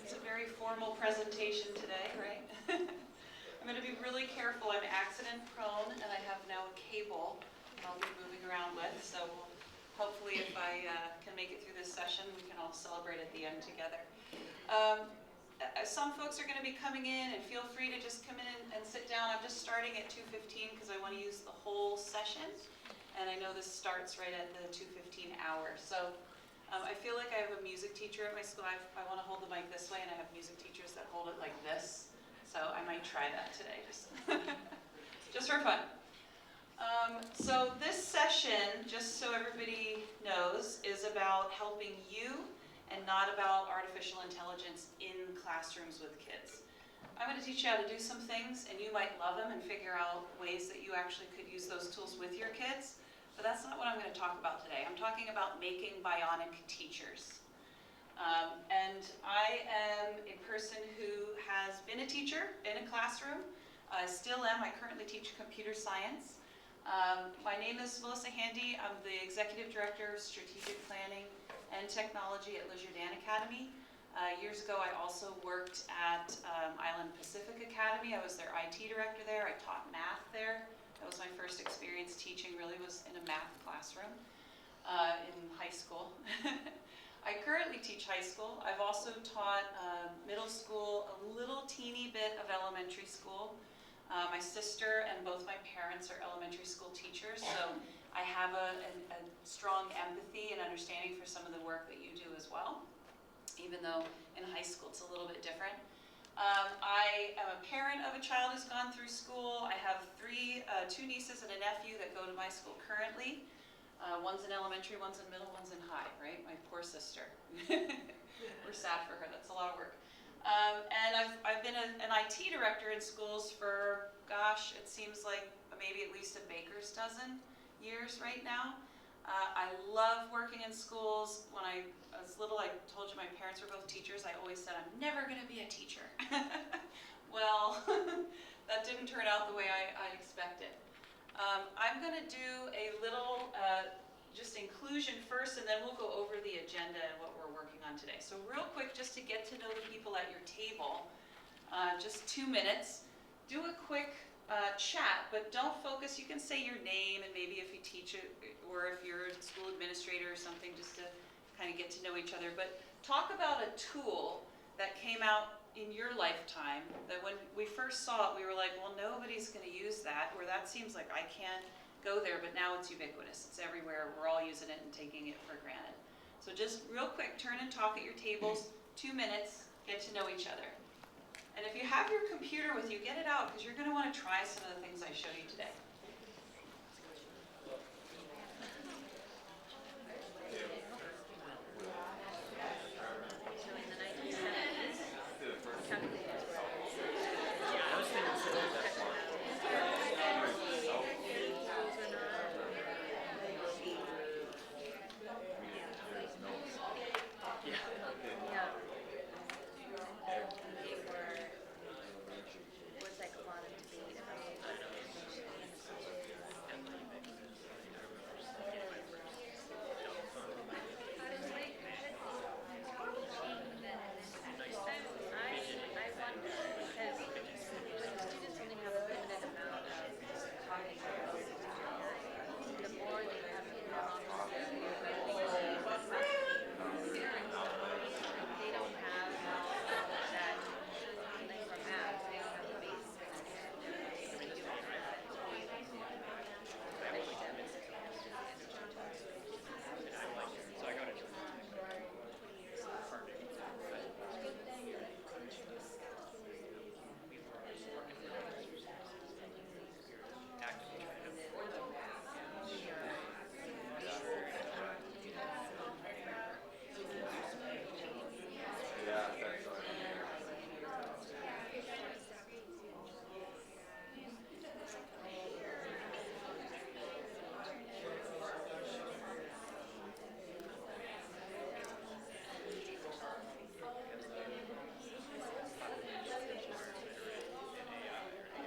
It's a very formal presentation today, right? I'm going to be really careful. I'm accident prone and I have now a cable that I'll be moving around with. So hopefully if I can make it through this session, we can all celebrate at the end together. Some folks are going to be coming in, and feel free to just come in and sit down. I'm just starting at 2:15 because I want to use the whole session. And I know this starts right at the 2:15 hour. So I feel like I have a music teacher at my school. I want to hold the mic this way, and I have music teachers that hold it like this. So I might try that today, just for fun. So this session, just so everybody knows, is about helping you and not about artificial intelligence in classrooms with kids. I'm going to teach you how to do some things, and you might love them and figure out ways that you actually could use those tools with your kids. But that's not what I'm going to talk about today. I'm talking about making bionic teachers. And I am a person who has been a teacher in a classroom. I still am. I currently teach computer science. My name is Melissa Handy. I'm the Executive Director of Strategic Planning and Technology at Jardin Academy. Years ago, I also worked at Island Pacific Academy. I was their IT director there. I taught math there. That was my first experience teaching, really was in a math classroom in high school. I currently teach high school. I've also taught middle school, a little teeny bit of elementary school. My sister and both my parents are elementary school teachers, so I have a strong empathy and understanding for some of the work that you do as well, even though in high school it's a little bit different. I am a parent of a child who's gone through school. I have two nieces and a nephew that go to my school currently. One's in elementary, one's in middle, one's in high, right? My poor sister. We're sad for her, that's a lot of work. And I've been an IT director in schools for, gosh, it seems like maybe at least a baker's dozen years right now. I love working in schools. When I was little, I told you my parents were both teachers. I always said, I'm never going to be a teacher. Well, that didn't turn out the way I expected. I'm going to do a little just inclusion first, and then we'll go over the agenda and what we're working on today. So real quick, just to get to know the people at your table, just 2 minutes. Do a quick chat, but don't focus. You can say your name, and maybe if you teach it, or if you're a school administrator or something, just to kind of get to know each other. But talk about a tool that came out in your lifetime that when we first saw it, we were like, well, nobody's going to use that, or that seems like I can't go there, but now it's ubiquitous. It's everywhere. We're all using it and taking it for granted. So just real quick, turn and talk at your tables. 2 minutes, get to know each other. And if you have your computer with you, get it out, because you're going to want to try some of the things I show you today.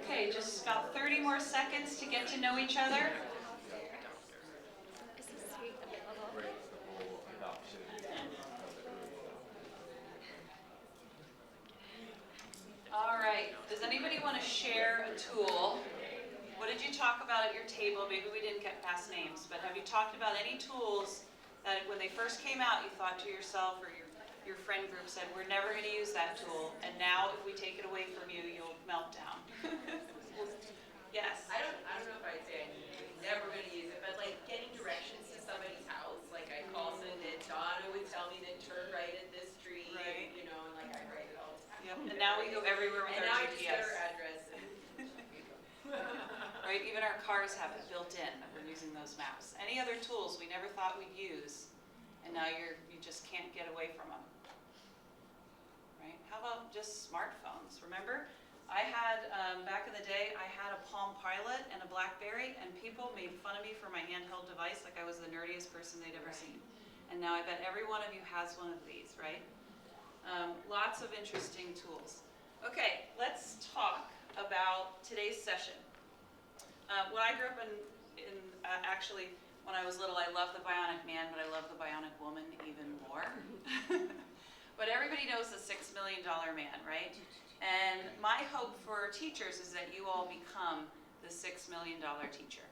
Okay, just about 30 more seconds to get to know each other. anybody want to share a tool? What did you talk about at your table? Maybe we didn't get past names, but have you talked about any tools that when they first came out, you thought to yourself or your friend group said, we're never going to use that tool, and now if we take it away from you, you'll melt down? Yes? I don't know if I'd say I'm never going to use it, but like getting directions to somebody's house, like I call someone and Donna would tell me to turn right at this street, Right. you know, and like I write it all the time. Yep. And now we go everywhere with And our now I just get GPS. her address and Right? Even our cars have it built in that we're using those maps. Any other tools we never thought we'd use, and now you just can't get away from them. Right? How about just smartphones? Remember, I had, back in the day, I had a Palm Pilot and a BlackBerry, and people made fun of me for my handheld device like I was the nerdiest person they'd ever seen. And now I bet every one of you has one of these, right? Lots of interesting tools. Okay, let's talk about today's session. When I grew up actually, when I was little, I loved the Bionic Man, but I love the Bionic Woman even more. But everybody knows the $6 million man, right? And my hope for teachers is that you all become the $6 million teacher.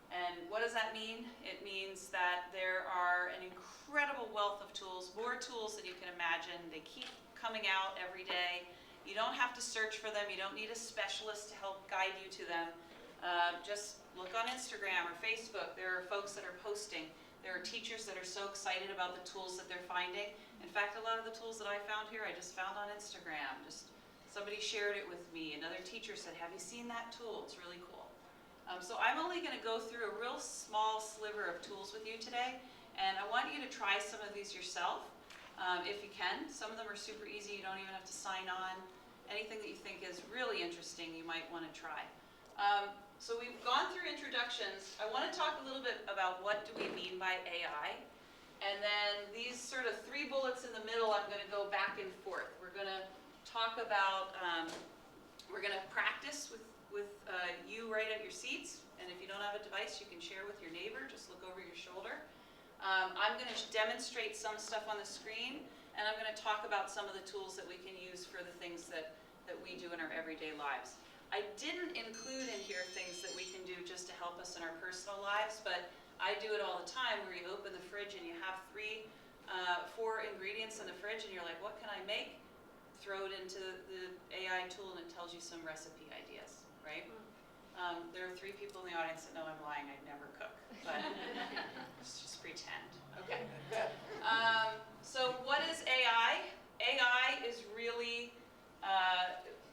And what does that mean? It means that there are an incredible wealth of tools, more tools than you can imagine. They keep coming out every day. You don't have to search for them. You don't need a specialist to help guide you to them. Just look on Instagram or Facebook. There are folks that are posting. There are teachers that are so excited about the tools that they're finding. In fact, a lot of the tools that I found here, I just found on Instagram. Just somebody shared it with me. Another teacher said, have you seen that tool? It's really cool. So I'm only going to go through a real small sliver of tools with you today, and I want you to try some of these yourself, if you can. Some of them are super easy. You don't even have to sign on. Anything that you think is really interesting, you might want to try. So we've gone through introductions. I want to talk a little bit about what do we mean by AI, and then these sort of 3 bullets in the middle, I'm going to go back and forth. We're going to talk about, we're going to practice with you right at your seats, and if you don't have a device, you can share with your neighbor. Just look over your shoulder. I'm going to demonstrate some stuff on the screen, and I'm going to talk about some of the tools that we can use for the things that we do in our everyday lives. I didn't include in here things that we can do just to help us in our personal lives, but I do it all the time where you open the fridge and you have 4 ingredients in the fridge and you're like, what can I make? Throw it into the AI tool and it tells you some recipe ideas, right? There are 3 people in the audience that know I'm lying. I'd never cook, but let's just pretend. Okay. So what is AI? AI is really,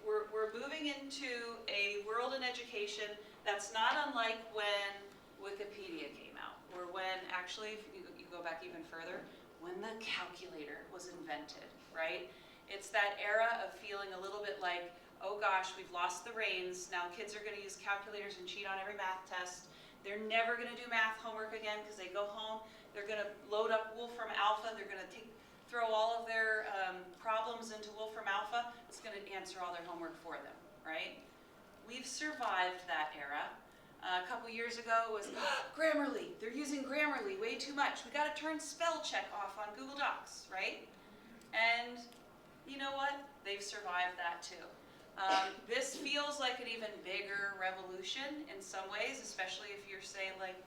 we're moving into a world in education that's not unlike when Wikipedia came out, or when, actually, if you go back even further, when the calculator was invented, right? It's that era of feeling a little bit like, oh gosh, we've lost the reins. Now kids are going to use calculators and cheat on every math test. They're never going to do math homework again because they go home. They're going to load up Wolfram Alpha. They're going to throw all of their problems into Wolfram Alpha. It's going to answer all their homework for them, right? We've survived that era. A couple years ago it was, Grammarly. They're using Grammarly way too much. We got to turn spell check off on Google Docs, right? And you know what? They've survived that too. This feels like an even bigger revolution in some ways, especially if you're, say, like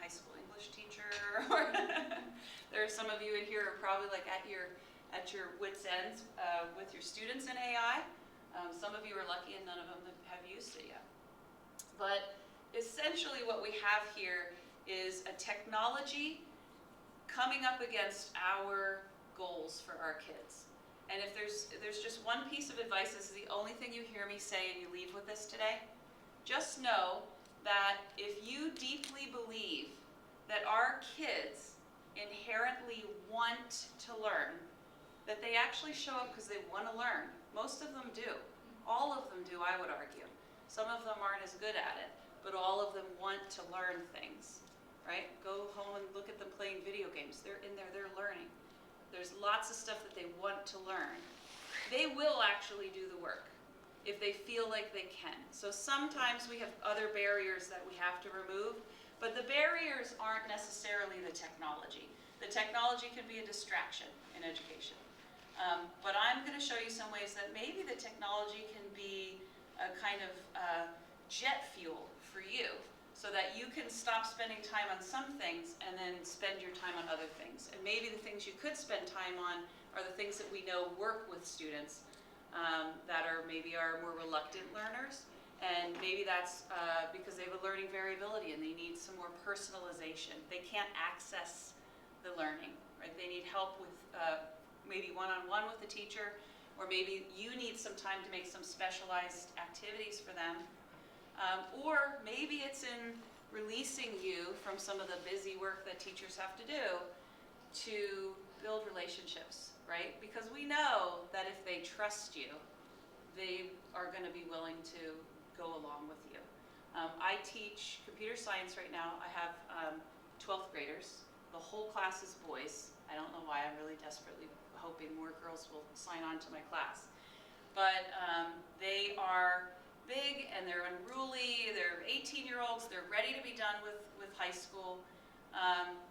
high school English teacher. Or there are some of you in here who are probably like at your wits' ends with your students in AI. Some of you are lucky and none of them have used it yet. But essentially what we have here is a technology coming up against our goals for our kids. And if there's just one piece of advice, this is the only thing you hear me say and you leave with this today, just know that if you deeply believe that our kids inherently want to learn, that they actually show up because they want to learn. Most of them do. All of them do, I would argue. Some of them aren't as good at it, but all of them want to learn things, right? Go home and look at them playing video games. They're in there, they're learning. There's lots of stuff that they want to learn. They will actually do the work if they feel like they can. So sometimes we have other barriers that we have to remove, but the barriers aren't necessarily the technology. The technology can be a distraction in education. But I'm going to show you some ways that maybe the technology can be a kind of jet fuel for you, so that you can stop spending time on some things and then spend your time on other things. And maybe the things you could spend time on are the things that we know work with students that are maybe our more reluctant learners. And maybe that's because they have a learning variability and they need some more personalization. They can't access the learning, right? They need help with maybe one-on-one with the teacher, or maybe you need some time to make some specialized activities for them. Or maybe it's in releasing you from some of the busy work that teachers have to do to build relationships, right? Because we know that if they trust you, they are going to be willing to go along with you. I teach computer science right now. I have 12th graders. The whole class is boys. I don't know why. I'm really desperately hoping more girls will sign on to my class. But they are big and they're unruly. They're 18-year-olds. They're ready to be done with high school.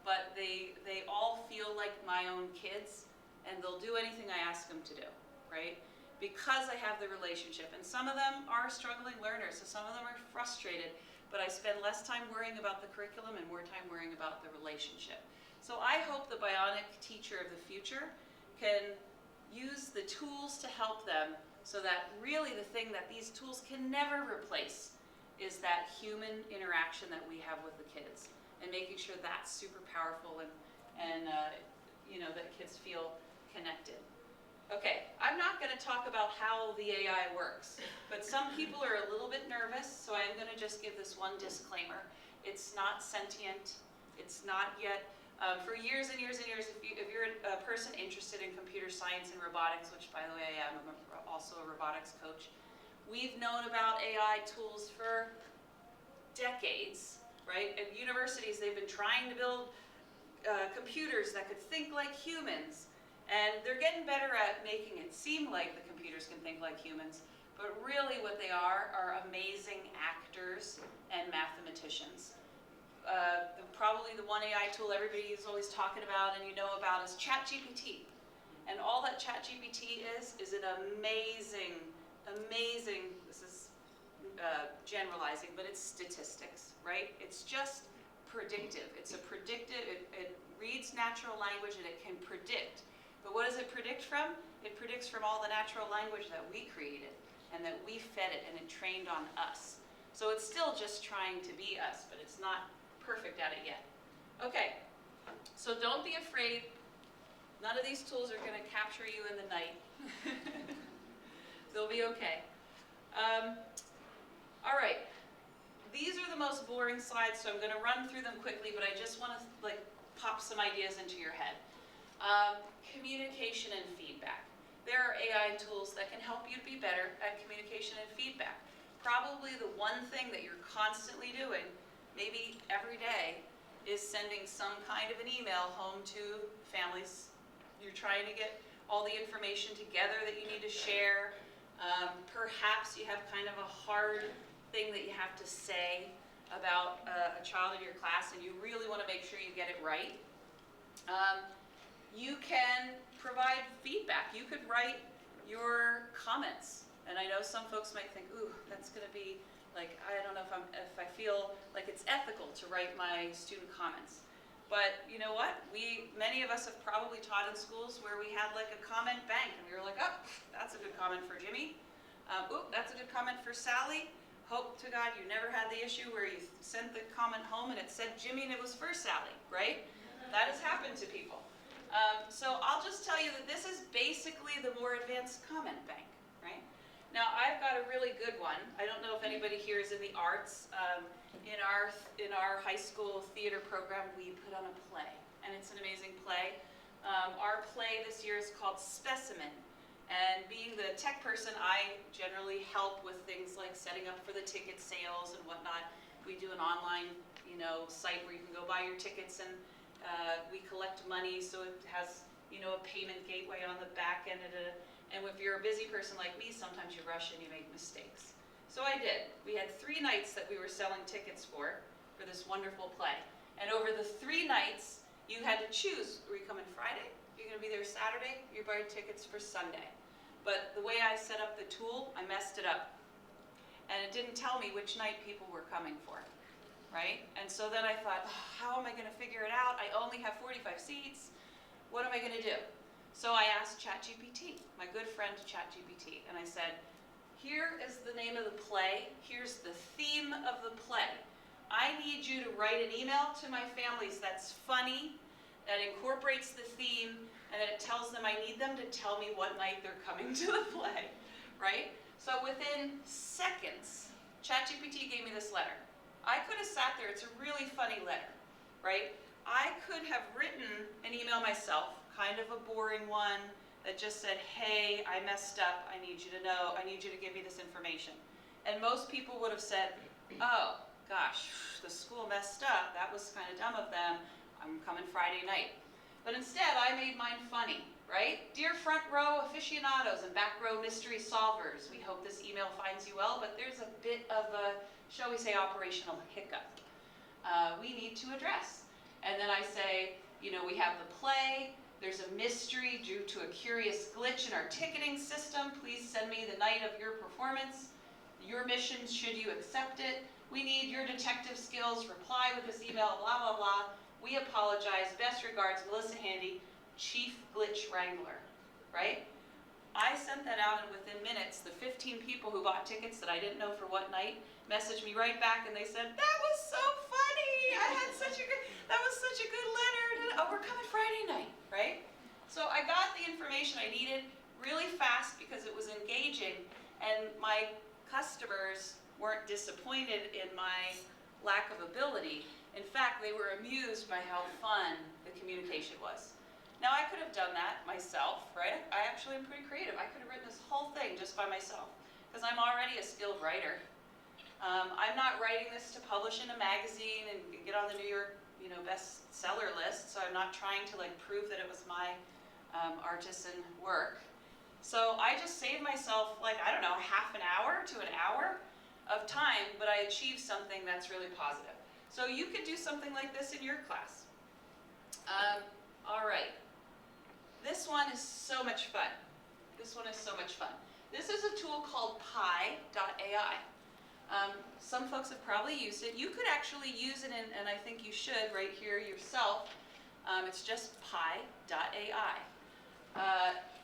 But they all feel like my own kids, and they'll do anything I ask them to do, right? Because I have the relationship. And some of them are struggling learners, so some of them are frustrated, but I spend less time worrying about the curriculum and more time worrying about the relationship. So I hope the Bionic teacher of the future can use the tools to help them, so that really the thing that these tools can never replace is that human interaction that we have with the kids, and making sure that's super powerful and you know, that kids feel connected. Okay, I'm not going to talk about how the AI works, but some people are a little bit nervous, so I'm going to just give this one disclaimer. It's not sentient. It's not yet. For years and years and years, if you're a person interested in computer science and robotics, which by the way I am also a robotics coach, we've known about AI tools for decades, right? At universities, they've been trying to build computers that could think like humans. And they're getting better at making it seem like the computers can think like humans. But really what they are amazing actors and mathematicians. Probably the one AI tool everybody is always talking about and you know about is ChatGPT. And all that ChatGPT is an amazing, this is generalizing, but it's statistics, right? It's just predictive. It's a predictive, it reads natural language and it can predict. But what does it predict from? It predicts from all the natural language that we created and that we fed it and it trained on us. So it's still just trying to be us, but it's not perfect at it yet. Okay, so don't be afraid. None of these tools are going to capture you in the night. They'll be okay. All right, these are the most boring slides, so I'm going to run through them quickly, but I just want to pop some ideas into your head. Communication and feedback. There are AI tools that can help you be better at communication and feedback. Probably the one thing that you're constantly doing, maybe every day, is sending some kind of an email home to families. You're trying to get all the information together that you need to share. Perhaps you have kind of a hard thing that you have to say about a child in your class, and you really want to make sure you get it right. You can provide feedback. You could write your comments. And I know some folks might think, ooh, that's going to be like, I don't know if I feel like it's ethical to write my student comments. But you know what? Many of us have probably taught in schools where we had like a comment bank, and we were like, oh, that's a good comment for Jimmy. Ooh, that's a good comment for Sally. Hope to God you never had the issue where you sent the comment home and it said Jimmy and it was for Sally, right? That has happened to people. So I'll just tell you that this is basically the more advanced comment bank, right? Now I've got a really good one. I don't know if anybody here is in the arts. In our high school theater program, we put on a play, and it's an amazing play. Our play this year is called Specimen, and being the tech person, I generally help with things like setting up for the ticket sales and whatnot. We do an online, site where you can go buy your tickets, and we collect money, so it has, a payment gateway on the back end of it. And if you're a busy person like me, sometimes you rush and you make mistakes. So I did. We had 3 nights that we were selling tickets for this wonderful play. And over the 3 nights, you had to choose. Were you coming Friday? You're going to be there Saturday? You're buying tickets for Sunday. But the way I set up the tool, I messed it up. and it didn't tell me which night people were coming for, right? And so then I thought, oh, how am I going to figure it out? I only have 45 seats. What am I going to do? So I asked ChatGPT, my good friend ChatGPT, and I said, here is the name of the play. Here's the theme of the play. I need you to write an email to my families that's funny, that incorporates the theme, and that it tells them I need them to tell me what night they're coming to the play, right? So within seconds, ChatGPT gave me this letter. I could have sat there, it's a really funny letter, right? I could have written an email myself, kind of a boring one, that just said, hey, I messed up, I need you to know, I need you to give me this information. And most people would have said, oh, gosh, the school messed up, that was kind of dumb of them, I'm coming Friday night. But instead, I made mine funny, right? Dear front row aficionados and back row mystery solvers, we hope this email finds you well, but there's a bit of a, shall we say, operational hiccup we need to address. And then I say, you know, we have the play, there's a mystery due to a curious glitch in our ticketing system. Please send me the night of your performance. Your mission, should you accept it. We need your detective skills. Reply with this email, blah, blah, blah. We apologize. Best regards, Melissa Handy, Chief Glitch Wrangler, right? I sent that out, and within minutes, the 15 people who bought tickets that I didn't know for what night messaged me right back, and they said, that was so funny. That was such a good letter. Oh, we're coming Friday night, right? So I got the information I needed really fast because it was engaging, and my customers weren't disappointed in my lack of ability. In fact, they were amused by how fun the communication was. Now, I could have done that myself, right? I actually am pretty creative. I could have written this whole thing just by myself because I'm already a skilled writer. I'm not writing this to publish in a magazine and get on the New York, bestseller list, so I'm not trying to prove that it was my artisan work. So I just saved myself, I don't know, half an hour to an hour of time, but I achieved something that's really positive. So you could do something like this in your class. All right. This one is so much fun. This is a tool called Pi.ai. Some folks have probably used it. You could actually use it, and I think you should right here yourself. It's just Pi.ai.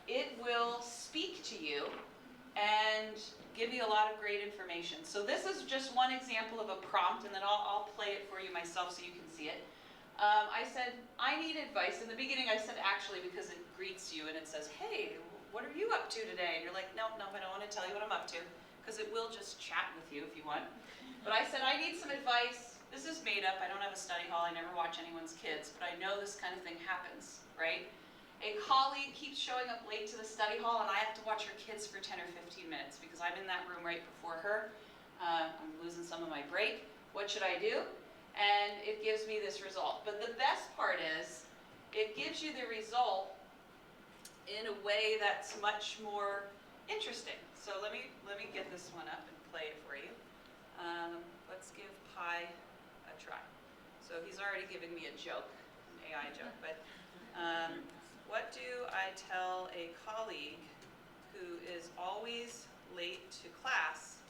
It will speak to you and give you a lot of great information. So this is just one example of a prompt, and then I'll play it for you myself so you can see it. I said, I need advice. In the beginning I said actually because it greets you and it says, hey, what are you up to today? And you're like, no, I don't want to tell you what I'm up to, because it will just chat with you if you want. But I said, I need some advice. This is made up. I don't have a study hall. I never watch anyone's kids, but I know this kind of thing happens, right? A colleague keeps showing up late to the study hall, and I have to watch her kids for 10 or 15 minutes because I'm in that room right before her. I'm losing some of my break. What should I do? And it gives me this result. But the best part is it gives you the result in a way that's much more interesting. So let me get this one up and play it for you. Let's give Pi a try. So he's already giving me a joke, an AI joke. But what do I tell a colleague who is always late to class?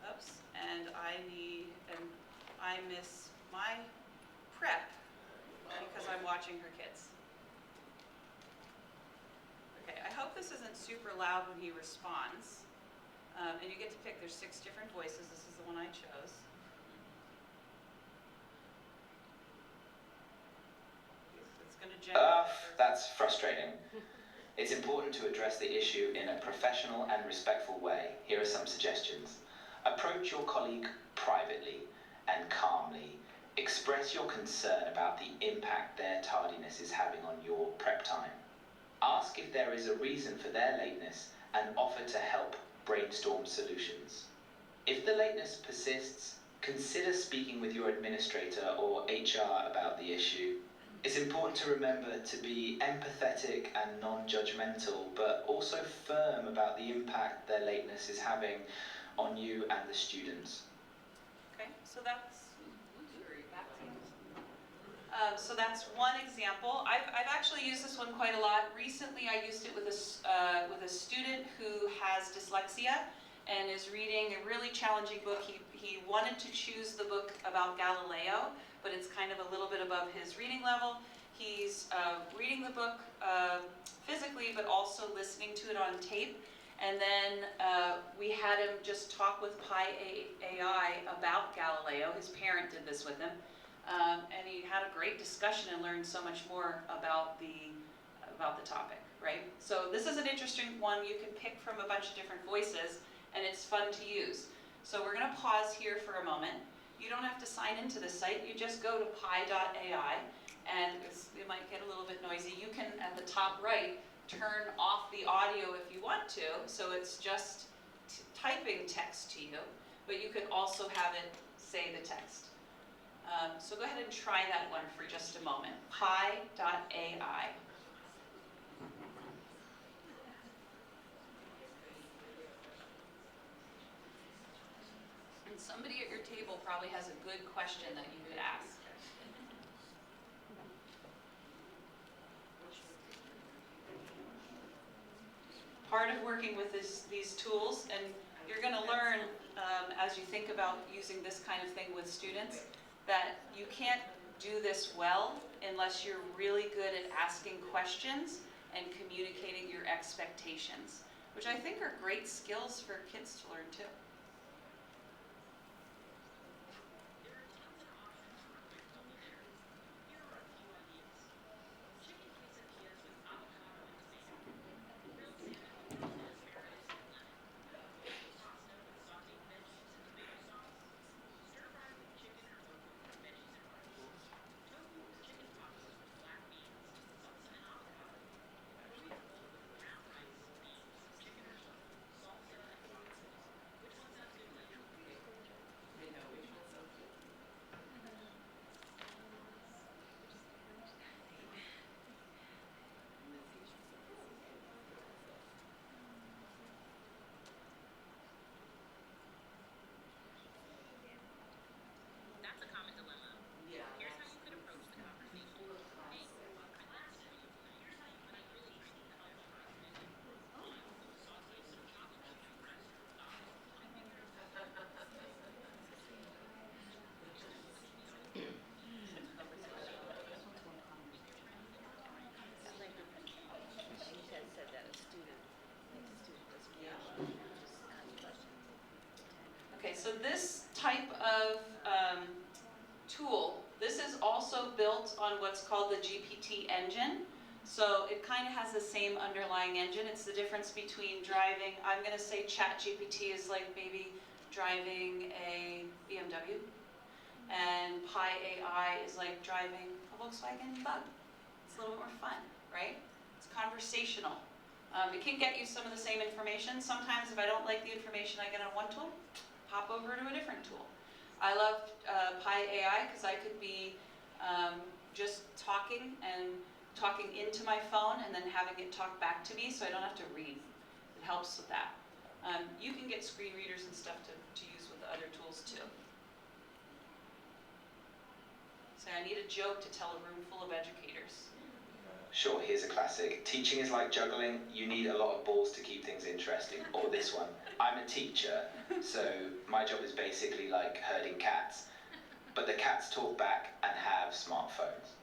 Oops, and I miss my prep because I'm watching her kids. Okay, I hope this isn't super loud when he responds. And you get to pick, there's 6 different voices. This is the one I chose. It's going to generate. That's frustrating. It's important to address the issue in a professional and respectful way. Here are some suggestions. Approach your colleague privately and calmly. Express your concern about the impact their tardiness is having on your prep time. Ask if there is a reason for their lateness and offer to help brainstorm solutions. If the lateness persists, consider speaking with your administrator or HR about the issue. It's important to remember to be empathetic and non-judgmental, but also firm about the impact their lateness is having on you and the students. Okay, so that's one example. I've actually used this one quite a lot. Recently I used it with a student who has dyslexia, and is reading a really challenging book. He wanted to choose the book about Galileo, but it's kind of a little bit above his reading level. He's reading the book physically, but also listening to it on tape. And then we had him just talk with Pi AI about Galileo. His parent did this with him. And he had a great discussion and learned so much more about the topic, right? So this is an interesting one. You can pick from a bunch of different voices, and it's fun to use. So we're going to pause here for a moment. You don't have to sign into the site. You just go to pi.ai, and it might get a little bit noisy. You can, at the top right, turn off the audio if you want to, so it's just typing text to you, but you could also have it say the text. So go ahead and try that one for just a moment. Pi.ai. And somebody at your table probably has a good question that you could ask. Part of working with these tools, and you're going to learn as you think about using this kind of thing with students, that you can't do this well unless you're really good at asking questions and communicating your expectations, which I think are great skills for kids to learn too. Okay, so this type of tool, this is also built on what's called the GPT engine. So it kind of has the same underlying engine. It's the difference between driving, I'm going to say ChatGPT is like maybe driving a BMW, and Pi AI is like driving a Volkswagen Bug. It's a little bit more fun, right? It's conversational. It can get you some of the same information. Sometimes if I don't like the information I get on one tool, hop over to a different tool. I love Pi AI because I could be just talking into my phone and then having it talk back to me, so I don't have to read. It helps with that. You can get screen readers and stuff to use with the other tools too. So I need a joke to tell a room full of educators. Sure, here's a classic. Teaching is like juggling. You need a lot of balls to keep things interesting. Or this one. I'm a teacher, so my job is basically like herding cats. But the cats talk back and have smartphones.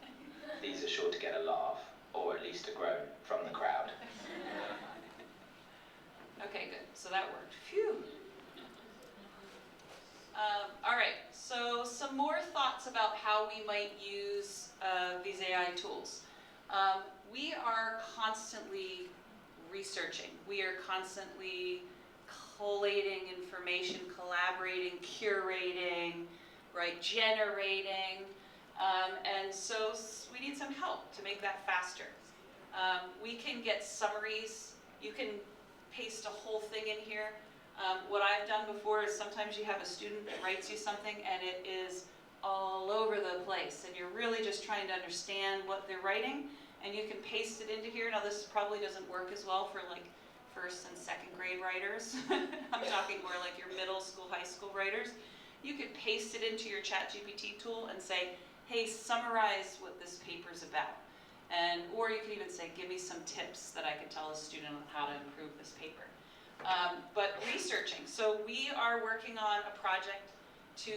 These are sure to get a laugh, or at least a groan, from the crowd. Okay, good. So that worked. Phew. All right, so some more thoughts about how we might use these AI tools. We are constantly researching. We are constantly collating information, collaborating, curating, right, generating, and so we need some help to make that faster. We can get summaries. You can paste a whole thing in here. What I've done before is sometimes you have a student that writes you something and it is all over the place, and you're really just trying to understand what they're writing, and you can paste it into here. Now this probably doesn't work as well for like first and second grade writers. I'm talking more like your middle school, high school writers. You could paste it into your ChatGPT tool and say, hey, summarize what this paper's about. Or you could even say, give me some tips that I could tell a student on how to improve this paper. but researching. So we are working on a project to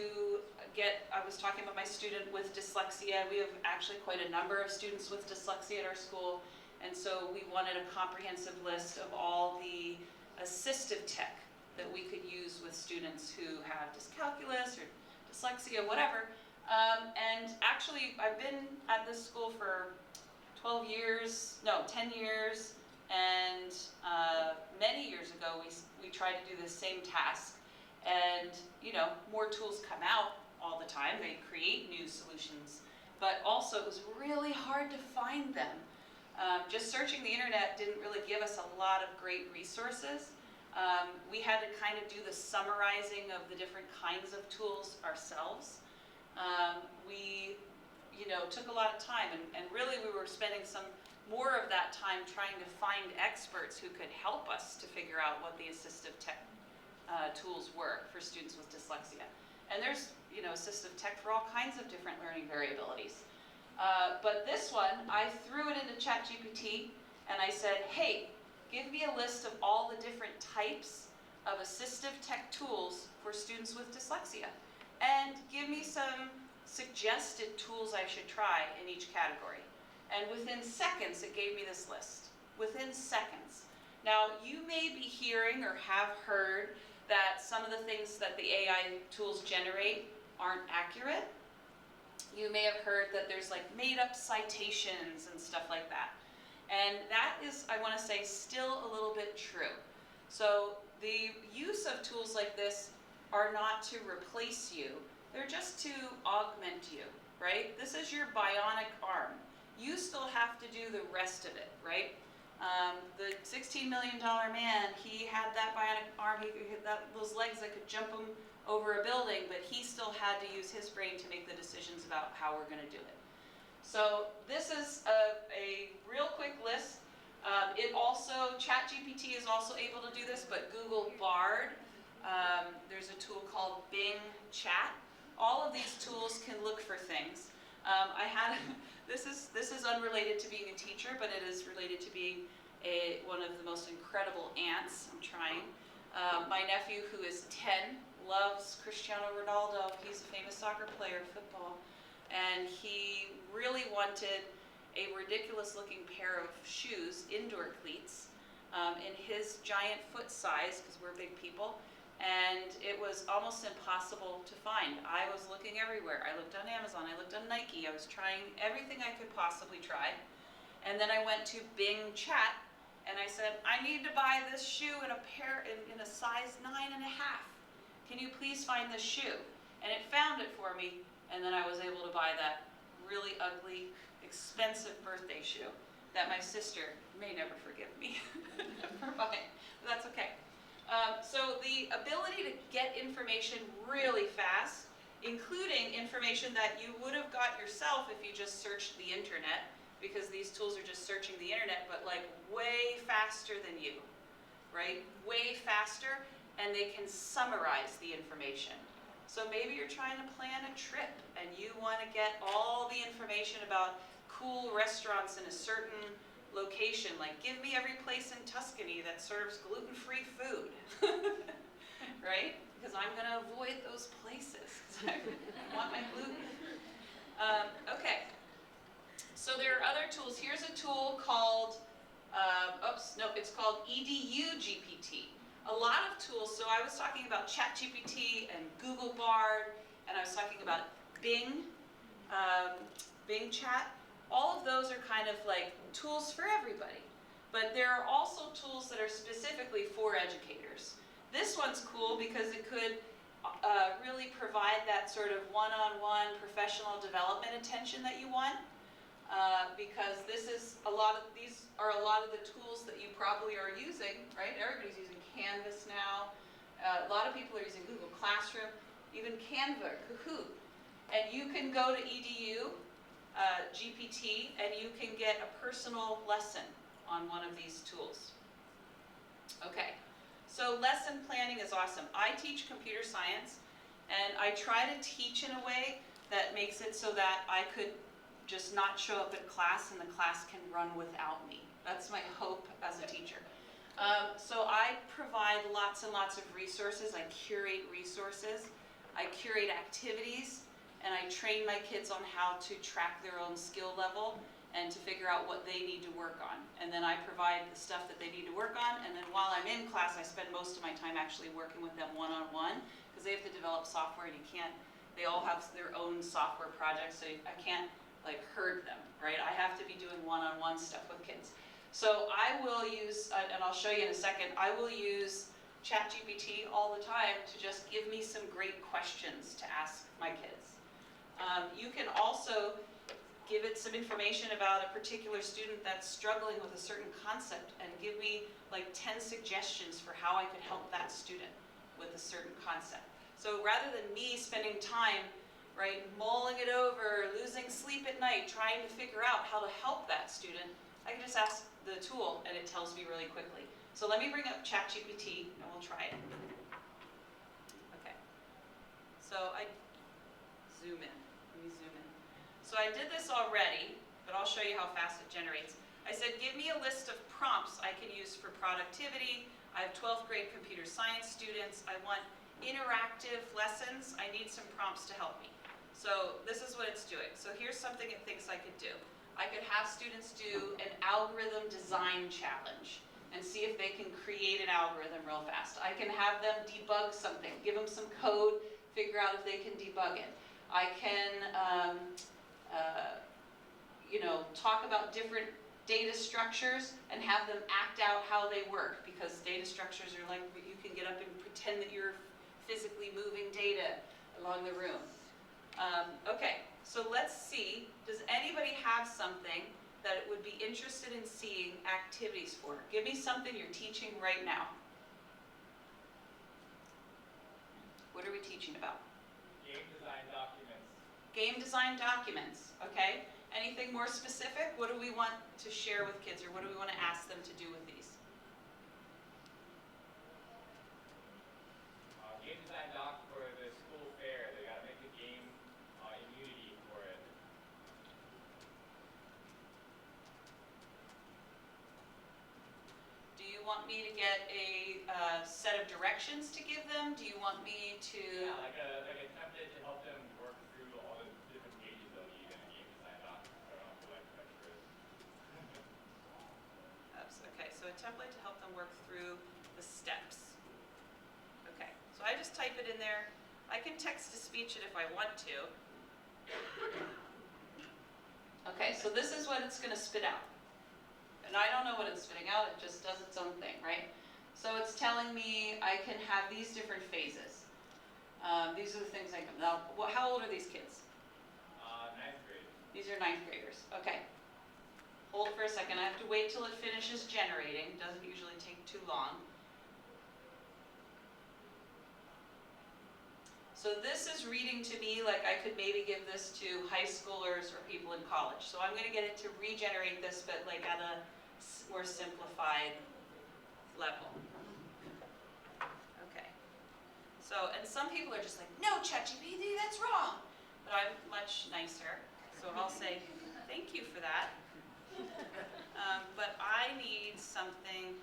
get, I was talking about my student with dyslexia. We have actually quite a number of students with dyslexia at our school, and so we wanted a comprehensive list of all the assistive tech that we could use with students who have dyscalculus or dyslexia, whatever. And actually, I've been at this school for 10 years, and many years ago we tried to do the same task, and more tools come out all the time. They create new solutions, but also it was really hard to find them. Just searching the internet didn't really give us a lot of great resources. We had to kind of do the summarizing of the different kinds of tools ourselves. We took a lot of time, and really we were spending some more of that time trying to find experts who could help us to figure out what the assistive tech tools were for students with dyslexia. And there's assistive tech for all kinds of different learning variabilities. But this one, I threw it into ChatGPT and I said, hey, give me a list of all the different types of assistive tech tools for students with dyslexia, and give me some suggested tools I should try in each category. And within seconds, it gave me this list. Within seconds. Now, you may be hearing or have heard that some of the things that the AI tools generate aren't accurate. You may have heard that there's like made-up citations and stuff like that. And that is, I want to say, still a little bit true. So the use of tools like this are not to replace you. They're just to augment you, right? This is your bionic arm. You still have to do the rest of it, right? The $16 million man, he had that bionic arm, he had those legs that could jump him over a building, but he still had to use his brain to make the decisions about how we're going to do it. So this is a real quick list. ChatGPT is also able to do this, but Google Bard, there's a tool called Bing Chat. All of these tools can look for things. This is unrelated to being a teacher, but it is related to being one of the most incredible aunts. I'm trying. My nephew, who is 10, loves Cristiano Ronaldo. He's a famous soccer player, football, and he really wanted a ridiculous-looking pair of shoes, indoor cleats, in his giant foot size, because we're big people. And it was almost impossible to find. I was looking everywhere. I looked on Amazon, I looked on Nike, I was trying everything I could possibly try. And then I went to Bing Chat, and I said, I need to buy this shoe in a size 9.5. Can you please find this shoe? And it found it for me, and then I was able to buy that really ugly, expensive birthday shoe that my sister may never forgive me for buying, but that's okay. So the ability to get information really fast, including information that you would have got yourself if you just searched the internet, because these tools are just searching the internet, but like way faster than you, right? Way faster, and they can summarize the information. So maybe you're trying to plan a trip and you want to get all the information about cool restaurants in a certain location, like give me every place in Tuscany that serves gluten-free food, right? Because I'm going to avoid those places because I want my gluten. Okay, so there are other tools. Here's a tool called, it's called EDU GPT. A lot of tools, so I was talking about ChatGPT and Google Bard, and I was talking about Bing Chat. All of those are kind of like tools for everybody. But there are also tools that are specifically for educators. This one's cool because it could really provide that sort of one-on-one professional development attention that you want. Because these are a lot of the tools that you probably are using, right? Everybody's using Canvas now. A lot of people are using Google Classroom, even Canva, Kahoot. And you can go to EDU GPT, and you can get a personal lesson on one of these tools. Okay, so lesson planning is awesome. I teach computer science, and I try to teach in a way that makes it so that I could just not show up at class and the class can run without me. That's my hope as a teacher. So I provide lots and lots of resources. I curate resources. I curate activities, and I train my kids on how to track their own skill level and to figure out what they need to work on. And then I provide the stuff that they need to work on, and then while I'm in class, I spend most of my time actually working with them one-on-one, because they have to develop software, and you can't, they all have their own software projects, so I can't like herd them, right? I have to be doing one-on-one stuff with kids. So I will use, and I'll show you in a second, I will use ChatGPT all the time to just give me some great questions to ask my kids. You can also give it some information about a particular student that's struggling with a certain concept and give me like 10 suggestions for how I could help that student with a certain concept. So rather than me spending time, right, mulling it over, losing sleep at night, trying to figure out how to help that student, I can just ask the tool and it tells me really quickly. So let me bring up ChatGPT and we'll try it. Okay. So I zoom in. Let me zoom in. So I did this already, but I'll show you how fast it generates. I said, give me a list of prompts I can use for productivity. I have 12th grade computer science students. I want interactive lessons. I need some prompts to help me. So this is what it's doing. So here's something it thinks I could do. I could have students do an algorithm design challenge and see if they can create an algorithm real fast. I can have them debug something, give them some code, figure out if they can debug it. I can talk about different data structures and have them act out how they work, because data structures are like, you can get up and pretend that you're physically moving data along the room. Okay, so let's see, does anybody have something that it would be interested in seeing activities for? Give me something you're teaching right now. What are we teaching about? Game design documents. Game design documents, okay. Anything more specific? What do we want to share with kids, or what do we want to ask them to do with these? Game design doc for the school fair. They gotta make a game immunity for it. Do you want me to get a set of directions to give them? Do you want me to... Yeah, like a template to help them work through all the different pages they'll need in a game design doc. So I don't have to like extras. Okay, so a template to help them work through the steps. Okay, so I just type it in there. I can text to speech it if I want to. Okay, so this is what it's going to spit out. And I don't know what it's spitting out, it just does its own thing, right? So it's telling me I can have these different phases. These are the things I can, now, how old are these kids? 9th grade. These are 9th graders, okay. Hold for a second, I have to wait till it finishes generating, doesn't usually take too long. So this is reading to me like I could maybe give this to high schoolers or people in college. So I'm gonna get it to regenerate this, but like at a more simplified level. Okay. So, and some people are just like, no, ChatGPT, that's wrong. But I'm much nicer. So I'll say, thank you for that. But I need something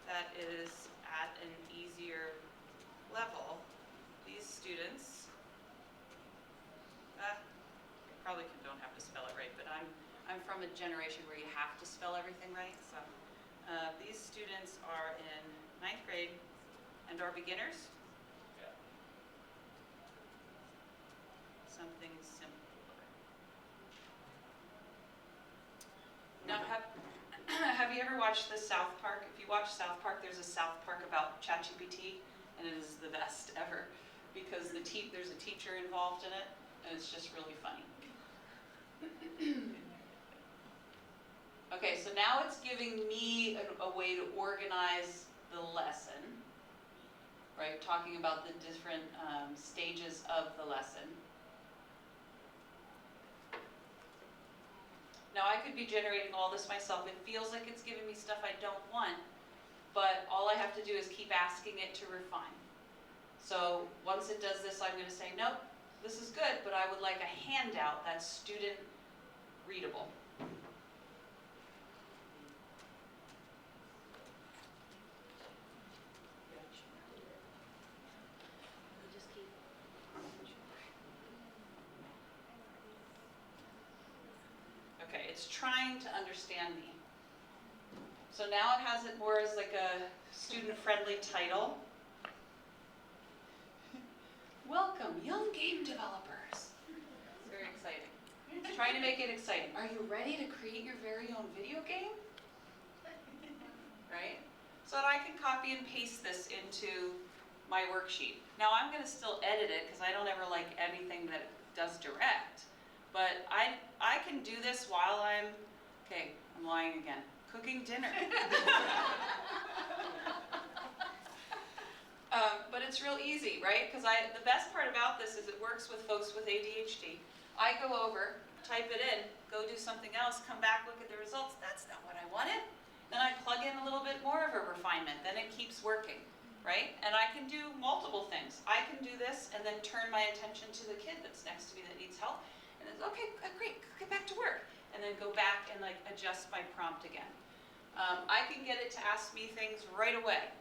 that is at an easier level. These students, probably don't have to spell it right, but I'm from a generation where you have to spell everything right. So these students are in 9th grade and are beginners. Yeah. Something simpler. Now, have you ever watched the South Park? If you watch South Park, there's a South Park about ChatGPT, and it is the best ever, because there's a teacher involved in it, and it's just really funny. Okay, so now it's giving me a way to organize the lesson, right? Talking about the different stages of the lesson. Now I could be generating all this myself. It feels like it's giving me stuff I don't want, but all I have to do is keep asking it to refine. So once it does this, I'm going to say, nope, this is good, but I would like a handout that's student readable. Okay, it's trying to understand me. So now it has it more as like a student-friendly title. Welcome, young game developers. It's very exciting. It's trying to make it exciting. Are you ready to create your very own video game? Right? So that I can copy and paste this into my worksheet. Now I'm going to still edit it because I don't ever like anything that does direct. But I can do this while I'm lying again, cooking dinner. But it's real easy, right? Because the best part about this is it works with folks with ADHD. I go over, type it in, go do something else, come back, look at the results. That's not what I wanted. Then I plug in a little bit more of a refinement. Then it keeps working, right? And I can do multiple things. I can do this and then turn my attention to the kid that's next to me that needs help. And it's okay, great, get back to work. And then go back and like adjust my prompt again. I can get it to ask me things right away.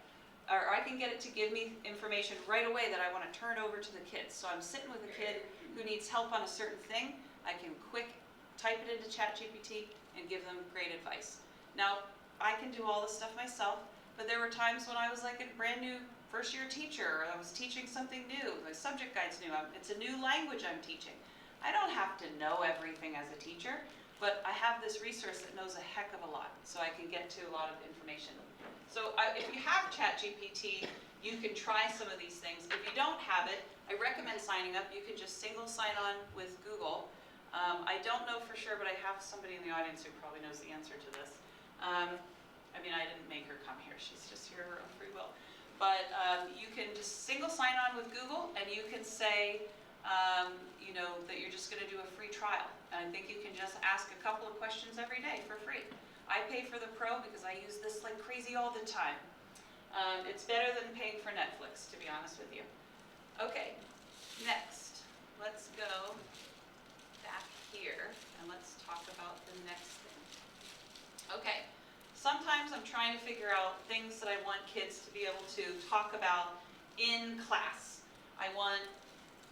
Or I can get it to give me information right away that I want to turn over to the kids. So I'm sitting with a kid who needs help on a certain thing. I can quick type it into ChatGPT and give them great advice. Now, I can do all this stuff myself, but there were times when I was like a brand new first-year teacher, or I was teaching something new, the subject guide's new, it's a new language I'm teaching. I don't have to know everything as a teacher, but I have this resource that knows a heck of a lot, so I can get to a lot of information. So if you have ChatGPT, you can try some of these things. If you don't have it, I recommend signing up. You can just single sign on with Google. I don't know for sure, but I have somebody in the audience who probably knows the answer to this. I mean, I didn't make her come here. She's just here of her own free will. But you can just single sign on with Google, and you can say, you know, that you're just going to do a free trial. And I think you can just ask a couple of questions every day for free. I pay for the Pro because I use this like crazy all the time. It's better than paying for Netflix, to be honest with you. Okay, next, let's go back here and let's talk about the next thing. Okay, sometimes I'm trying to figure out things that I want kids to be able to talk about in class. I want,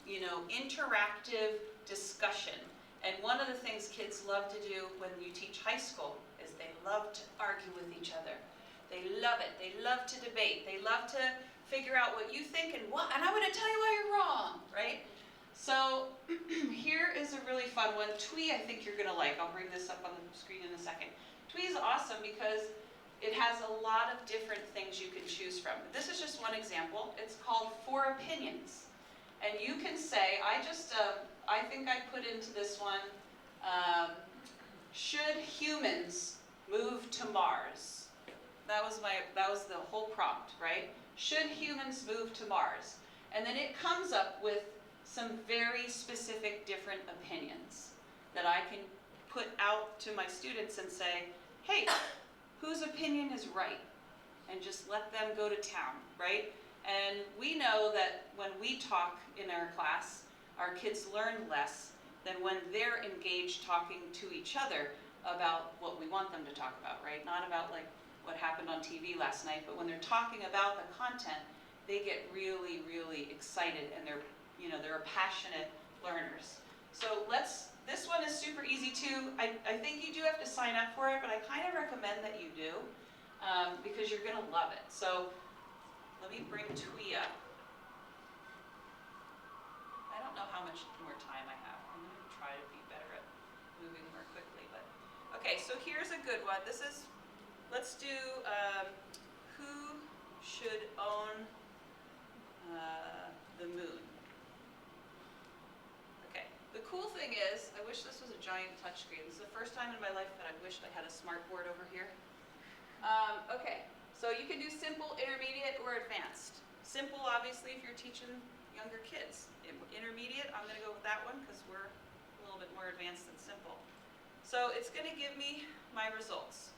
you know, interactive discussion. And one of the things kids love to do when you teach high school is they love to argue with each other. They love it. They love to debate. They love to figure out what you think and I'm going to tell you why you're wrong, right? So here is a really fun one. Twee, I think you're going to like. I'll bring this up on the screen in a second. Twee is awesome because it has a lot of different things you can choose from. This is just one example. It's called For Opinions. And you can say, I think I put into this one, should humans move to Mars? That was the whole prompt, right? Should humans move to Mars? And then it comes up with some very specific different opinions that I can put out to my students and say, hey, whose opinion is right? And just let them go to town, right? And we know that when we talk in our class, our kids learn less than when they're engaged talking to each other about what we want them to talk about, right? Not about like what happened on TV last night, but when they're talking about the content, they get really, really excited and they're passionate learners. So this one is super easy too. I think you do have to sign up for it, but I kind of recommend that you do because you're gonna love it. So let me bring Twee up. I don't know how much more time I have. I'm gonna try to be better at moving more quickly, but okay, so here's a good one. Let's do who should own the moon? Okay, the cool thing is, I wish this was a giant touchscreen. This is the first time in my life that I wished I had a smart board over here. Okay, so you can do simple, intermediate, or advanced. Simple, obviously, if you're teaching younger kids. Intermediate, I'm going to go with that one because we're a little bit more advanced than simple. So it's going to give me my results.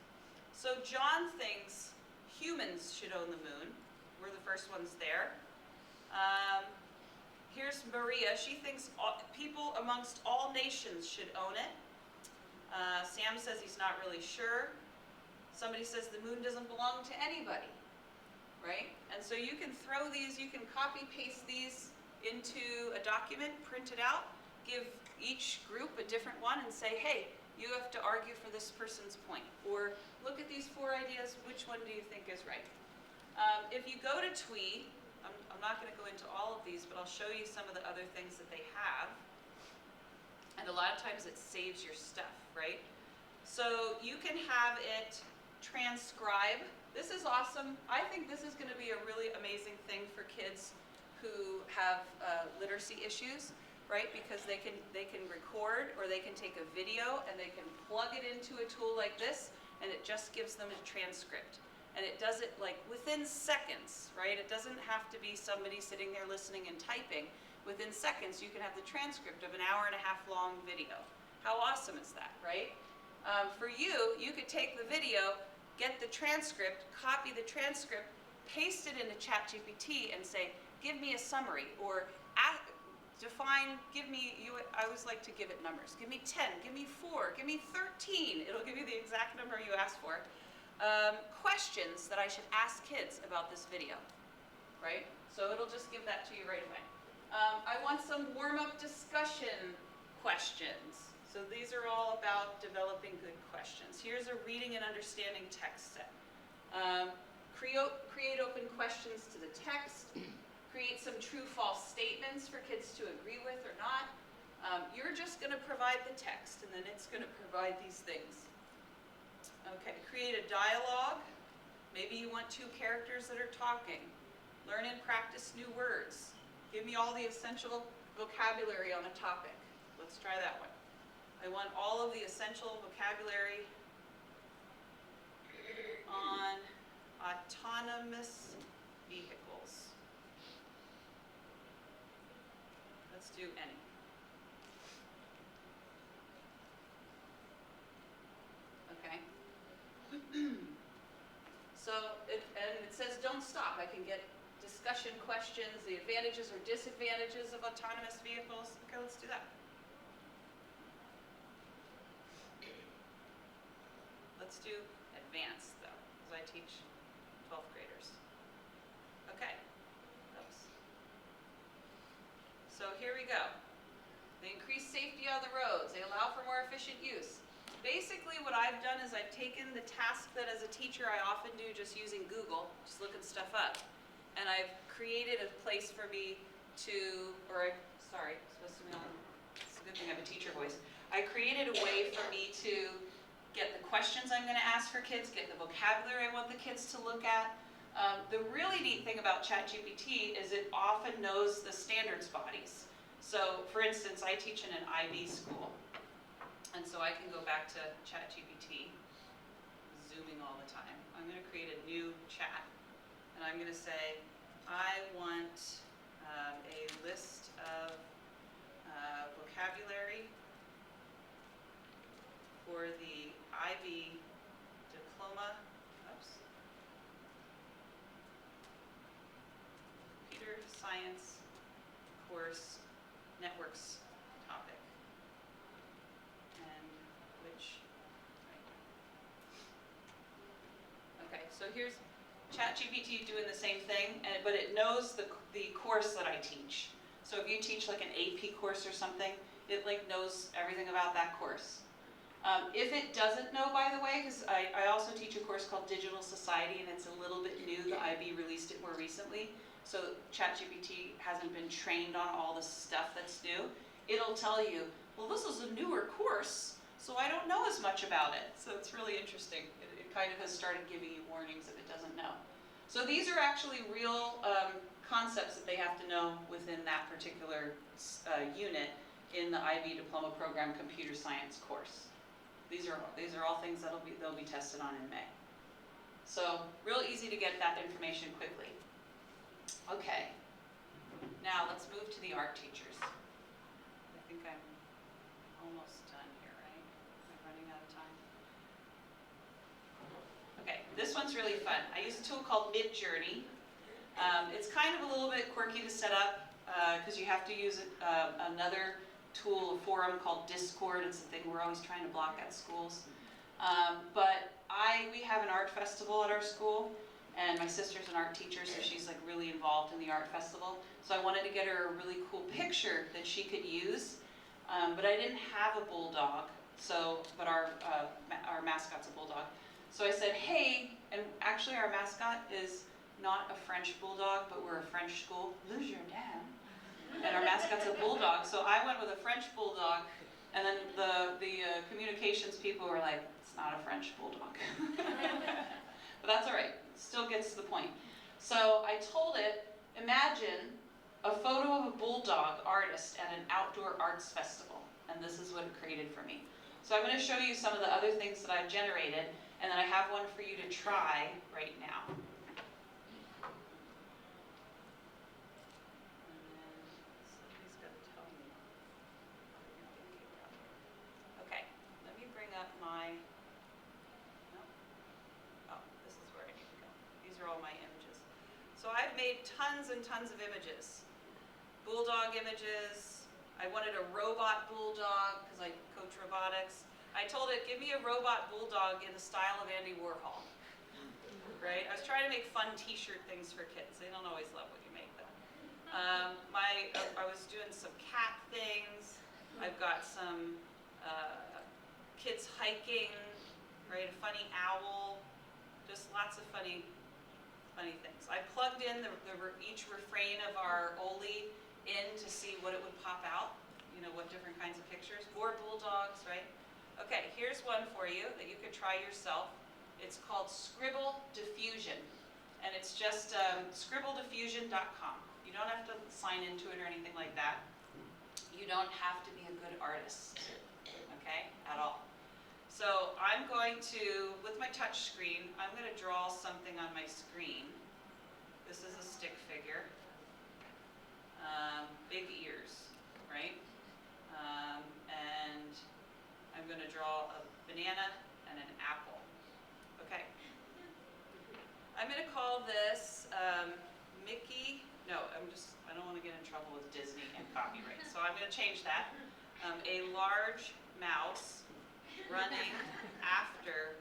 So John thinks humans should own the moon. We're the first ones there. Here's Maria. She thinks people amongst all nations should own it. Sam says he's not really sure. Somebody says the moon doesn't belong to anybody, right? And so you can throw these, you can copy paste these into a document, print it out, give each group a different one and say, hey, you have to argue for this person's point. Or look at these 4 ideas, which one do you think is right? If you go to Twee, I'm not going to go into all of these, but I'll show you some of the other things that they have. And a lot of times it saves your stuff, right? So you can have it transcribe. This is awesome. I think this is going to be a really amazing thing for kids who have literacy issues, right? Because they can record, or they can take a video and they can plug it into a tool like this, and it just gives them a transcript. And it does it like within seconds, right? It doesn't have to be somebody sitting there listening and typing. Within seconds, you can have the transcript of an 1.5 hour long video. How awesome is that, right? For you, you could take the video, get the transcript, copy the transcript, paste it into ChatGPT and say, give me a summary, or define, I always like to give it numbers. Give me 10, give me 4, give me 13. It'll give you the exact number you asked for. Questions that I should ask kids about this video, right? So it'll just give that to you right away. I want some warm-up discussion questions. So these are all about developing good questions. Here's a reading and understanding text set. Create open questions to the text. Create some true-false statements for kids to agree with or not. You're just going to provide the text, and then it's going to provide these things. Okay, create a dialogue. Maybe you want 2 characters that are talking. Learn and practice new words. Give me all the essential vocabulary on a topic. Let's try that one. I want all of the essential vocabulary on autonomous vehicles. Let's do any. Okay. So, it says don't stop. I can get discussion questions, the advantages or disadvantages of autonomous vehicles. Okay, let's do that. Let's do advanced, though, because I teach 12th graders. Okay. Oops. So here we go. They increase safety on the roads. They allow for more efficient use. Basically, what I've done is I've taken the task that as a teacher I often do just using Google, just looking stuff up, and I've created a place for me to, sorry, it's supposed to be on, it's a good thing I have a teacher voice. I created a way for me to get the questions I'm going to ask for kids, get the vocabulary I want the kids to look at. The really neat thing about ChatGPT is it often knows the standards bodies. So, for instance, I teach in an IB school. And so I can go back to ChatGPT, zooming all the time. I'm going to create a new chat, and I'm going to say, I want a list of vocabulary for the IB diploma, computer science course networks topic. And which, right. Okay, so here's ChatGPT doing the same thing, but it knows the course that I teach. So if you teach like an AP course or something, it like knows everything about that course. If it doesn't know, by the way, because I also teach a course called Digital Society, and it's a little bit new. The IB released it more recently, so ChatGPT hasn't been trained on all the stuff that's new. It'll tell you, well, this is a newer course, so I don't know as much about it. So it's really interesting. It kind of has started giving you warnings if it doesn't know. So these are actually real concepts that they have to know within that particular unit in the IB Diploma Program Computer Science course. These are all things they'll be tested on in May. So real easy to get that information quickly. Okay, now let's move to the art teachers. I think I'm almost done here, right? Am I running out of time? Okay, this one's really fun. I use a tool called Midjourney. It's kind of a little bit quirky to set up because you have to use another tool, a forum called Discord. It's the thing we're always trying to block at schools. But we have an art festival at our school, and my sister's an art teacher, so she's like really involved in the art festival. So I wanted to get her a really cool picture that she could use, but I didn't have a bulldog So, but our mascot's a bulldog. So I said, hey, and actually our mascot is not a French bulldog, but we're a French school, Le Jardin. And our mascot's a bulldog, so I went with a French bulldog, and then the communications people were like, it's not a French bulldog. But that's all right, still gets to the point. So I told it, imagine a photo of a bulldog artist at an outdoor arts festival, and this is what it created for me. So I'm going to show you some of the other things that I've generated, and then I have one for you to try right now. Okay, let me bring up my, oh, this is where I need to go. These are all my images. So I've made tons and tons of images. Bulldog images. I wanted a robot bulldog because I coach robotics. I told it, give me a robot bulldog in the style of Andy Warhol. Right? I was trying to make fun t-shirt things for kids. They don't always love what you make though. I was doing some cat things. I've got some kids hiking, right? A funny owl, just lots of funny things. I plugged in each refrain of our Oli in to see what it would pop out, you know, what different kinds of pictures. More bulldogs, right? Okay, here's one for you that you could try yourself. It's called Scribble Diffusion, and it's just scribblediffusion.com. You don't have to sign into it or anything like that. You don't have to be a good artist, okay, at all. So I'm going to, with my touch screen, I'm going to draw something on my screen. This is a stick figure. Big ears, right? And I'm going to draw a banana and an apple. Okay. I'm going to call this Mickey. No, I don't want to get in trouble with Disney and copyright. So I'm going to change that. A large mouse running after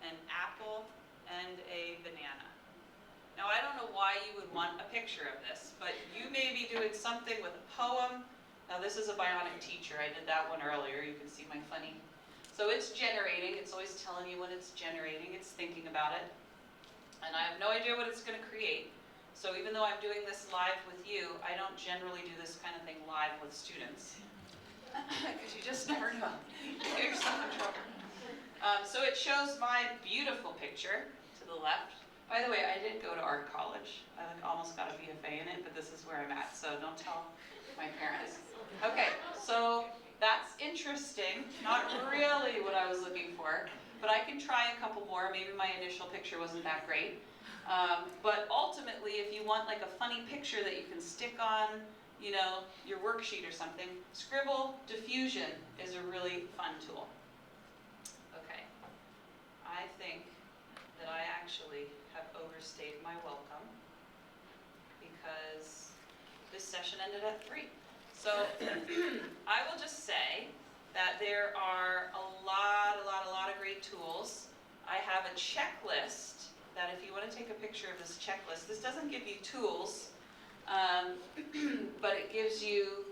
an apple and a banana. Now, I don't know why you would want a picture of this, but you may be doing something with a poem. Now, this is a Bionic teacher. I did that one earlier. You can see my funny. So it's generating. It's always telling you when it's generating. It's thinking about it. And I have no idea what it's going to create. So even though I'm doing this live with you, I don't generally do this kind of thing live with students. Because you just never know. You get yourself in trouble. So it shows my beautiful picture to the left. By the way, I did go to art college. I almost got a BFA in it, but this is where I'm at, so don't tell my parents. Okay, so that's interesting. Not really what I was looking for, but I can try a couple more. Maybe my initial picture wasn't that great. But ultimately, if you want like a funny picture that you can stick on, you know, your worksheet or something, Scribble Diffusion is a really fun tool. Okay, I think that I actually have overstayed my welcome because this session ended at 3. So I will just say that there are a lot of great tools. I have a checklist that if you want to take a picture of this checklist, this doesn't give you tools, but it gives you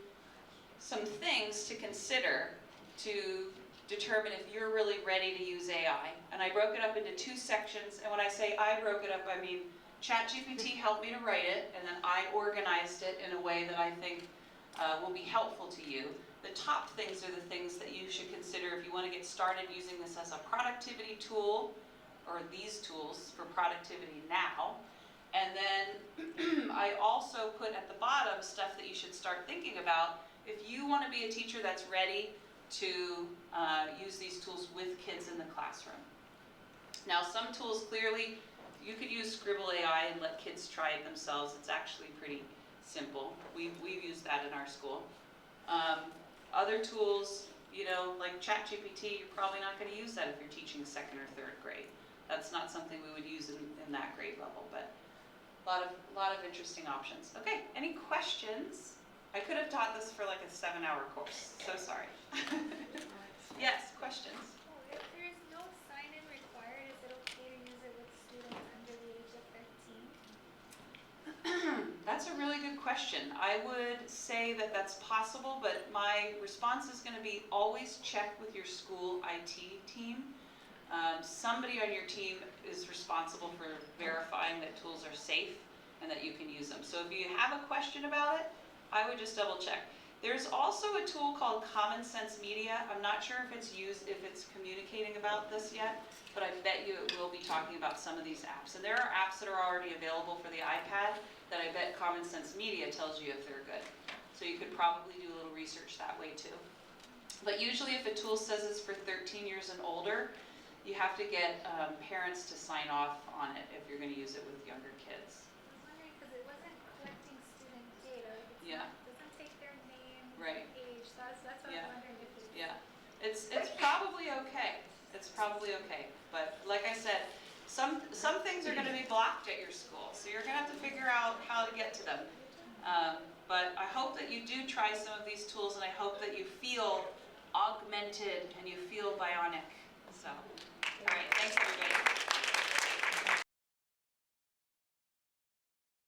some things to consider to determine if you're really ready to use AI. And I broke it up into 2 sections, and when I say I broke it up, I mean ChatGPT helped me to write it, and then I organized it in a way that I think will be helpful to you. The top things are the things that you should consider if you want to get started using this as a productivity tool, or these tools for productivity now. And then I also put at the bottom stuff that you should start thinking about if you want to be a teacher that's ready to use these tools with kids in the classroom. Now, some tools clearly, you could use Scribble AI and let kids try it themselves. It's actually pretty simple. We've used that in our school. Other tools, you know, like ChatGPT, you're probably not going to use that if you're teaching 2nd or 3rd grade. That's not something we would use in that grade level, but a lot of interesting options. Okay, any questions? I could have taught this for like a 7-hour course. So sorry. Yes, questions? If there is no sign-in required, is it okay to use it with students under the age of 13? That's That's a really good question. I would say that that's possible, but my response is going to be always check with your school IT team. Somebody on your team is responsible for verifying that tools are safe and that you can use them. So if you have a question about it, I would just double check. There's also a tool called Common Sense Media. I'm not sure if it's communicating about this yet, but I bet you it will be talking about some of these apps. And there are apps that are already available for the iPad that I bet Common Sense Media tells you if they're good. So you could probably do a little research that way too. But usually if a tool says it's for 13 years and older, you have to get parents to sign off on it if you're going to use it with younger kids. I was wondering, because it wasn't collecting student data. It's Yeah. not, doesn't take their name, Right. age. So that's what Yeah. I'm wondering if it's. Yeah, it's probably okay. It's probably okay. But like I said, some things are going to be blocked at your school, so you're going to have to figure out how to get to them. But I hope that you do try some of these tools, and I hope that you feel augmented and you feel bionic. So, all right, thanks everybody.